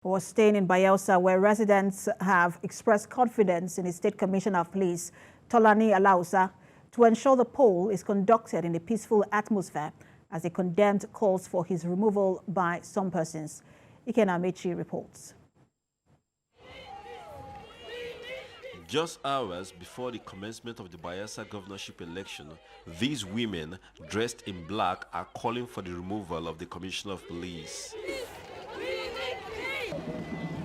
Was staying in Bayelsa, where residents have expressed confidence in the State Commissioner of Police, Tolani Alausa, to ensure the poll is conducted in a peaceful atmosphere, as they condemned calls for his removal by some persons. Ikenna Amechi reports. Just hours before the commencement of the Bayelsa governorship election, these women, dressed in black, are calling for the removal of the Commissioner of Police.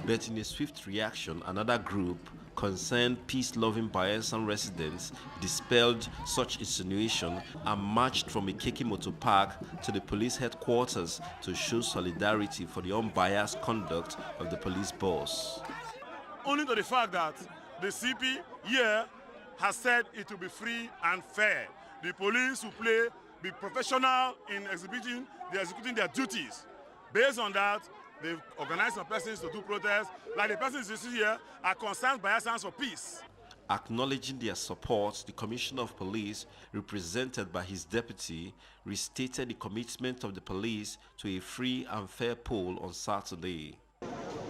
But in a swift reaction, another group, concerned peace-loving Bayelsan residents, dispelled such insinuation and marched from Ikeki Motor Park to the police headquarters to show solidarity for the unbiased conduct of the police boss. Only to the fact that the CP here has said it will be free and fair. The police will be professional in executing their duties. Based on that, they've organized some persons to do protests. Like the persons you see here are concerned Bayelsans for peace. Acknowledging their support, the Commissioner of Police, represented by his deputy, restated the commitment of the police to a free and fair poll on Saturday.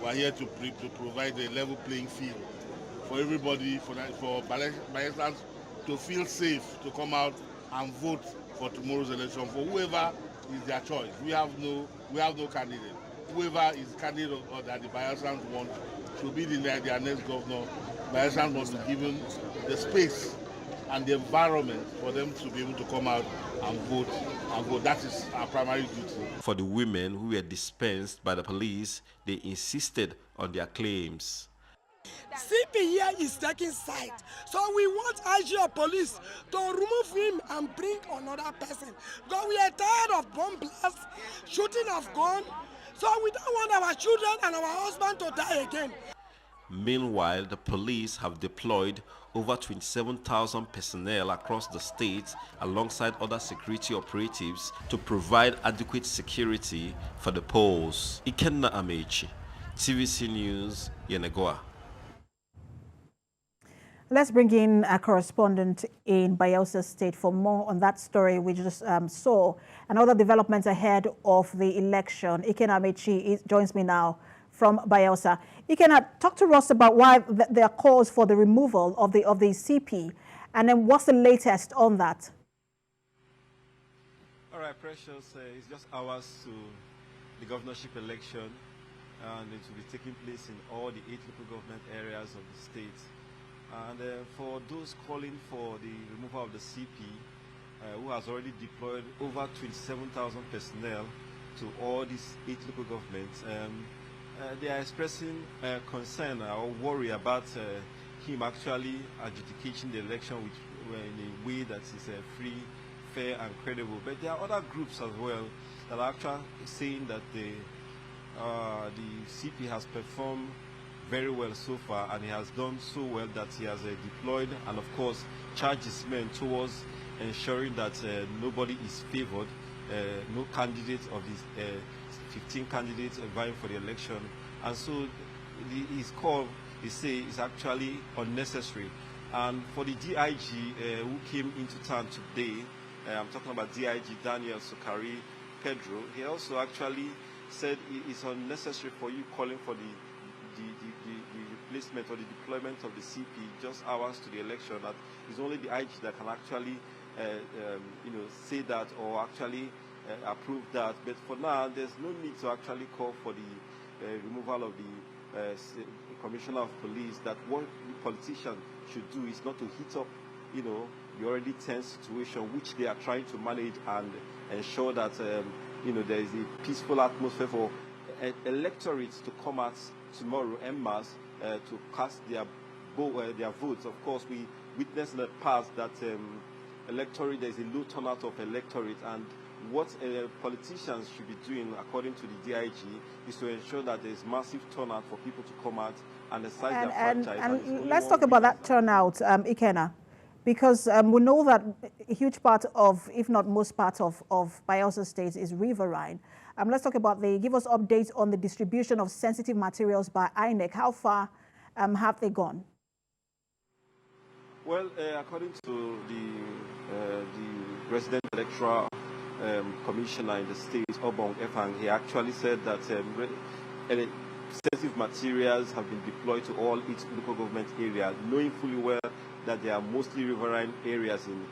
We are here to provide a level playing field for everybody, for Bayelsans to feel safe to come out and vote for tomorrow's election for whoever is their choice. We have no candidate. Whoever is candidate or that the Bayelsans want to be their next governor, Bayelsans must be given the space and the environment for them to be able to come out and vote. That is our primary duty. For the women who were dispensed by the police, they insisted on their claims. CP here is taking side, so we want IG of police to remove him and bring another person. Because we are tired of bomb blasts, shooting of gun, so we don't want our children and our husband to die again. Meanwhile, the police have deployed over 27,000 personnel across the state alongside other security operatives to provide adequate security for the polls. Ikenna Amechi, TVC News, Yenagoa. Let's bring in a correspondent in Bayelsa State for more on that story we just saw and other developments ahead of the election. Ikenna Amechi joins me now from Bayelsa. Ikenna, talk to us about why there are calls for the removal of the CP, and then what's the latest on that? All right, Precious, it's just hours to the governorship election, and it will be taking place in all the 8 local government areas of the state. And for those calling for the removal of the CP, who has already deployed over 27,000 personnel to all these 8 local governments, they are expressing concern or worry about him actually adjudicating the election in a way that is free, fair, and credible. But there are other groups as well that are actually saying that the CP has performed very well so far, and he has done so well that he has deployed and of course charged his men towards ensuring that nobody is favored, no candidate of these 15 candidates vying for the election, and so his call, he say, is actually unnecessary. And for the DIG who came into town today, I'm talking about DIG Daniel Sukari Pedro, he also actually said it's unnecessary for you calling for the replacement or the deployment of the CP just hours to the election. That is only the IG that can actually say that or actually approve that. But for now, there's no need to actually call for the removal of the Commissioner of Police. That what the politician should do is not to hit up the already tense situation which they are trying to manage, and ensure that there is a peaceful atmosphere for electorates to come out tomorrow en masse to cast their votes. Of course, we witnessed in the past that there is a low turnout of electorate, and what politicians should be doing, according to the DIG, is to ensure that there is massive turnout for people to come out and exercise their franchise. And let's talk about that turnout, Ikenna, because we know that a huge part of, if not most part of Bayelsa State is riverine. Let's talk about give us updates on the distribution of sensitive materials by INEC. How far have they gone? Well, according to the Resident Electoral Commissioner in the state, Obong Efang, he actually said that sensitive materials have been deployed to all its local government areas, knowing fully well that they are mostly riverine areas in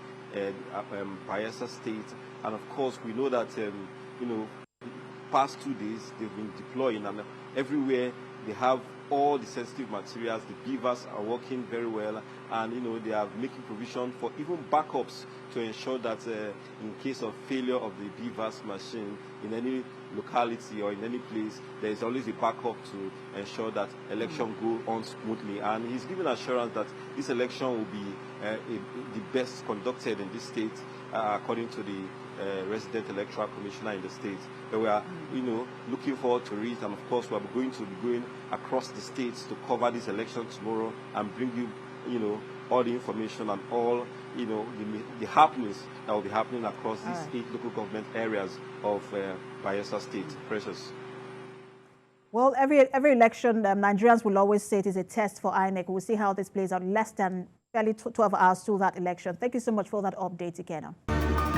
Bayelsa State. And of course, we know that, past 2 days they've been deploying, and everywhere they have all the sensitive materials. The beavers are working very well, and they are making provision for even backups to ensure that in case of failure of the beavers machine in any locality or in any place, there is always a backup to ensure that election go on smoothly. And he's given assurance that this election will be the best conducted in this state, according to the resident electoral commissioner in the state. But we are, looking forward to it, and of course we are going to be going across the states to cover this election tomorrow and bring you, all the information and all, the happenings that will be happening across these 8 local government areas of Bayelsa State. Precious. Well, every election, Nigerians will always say it is a test for INEC. We'll see how this plays out less than barely 12 hours to that election. Thank you so much for that update, Ikena.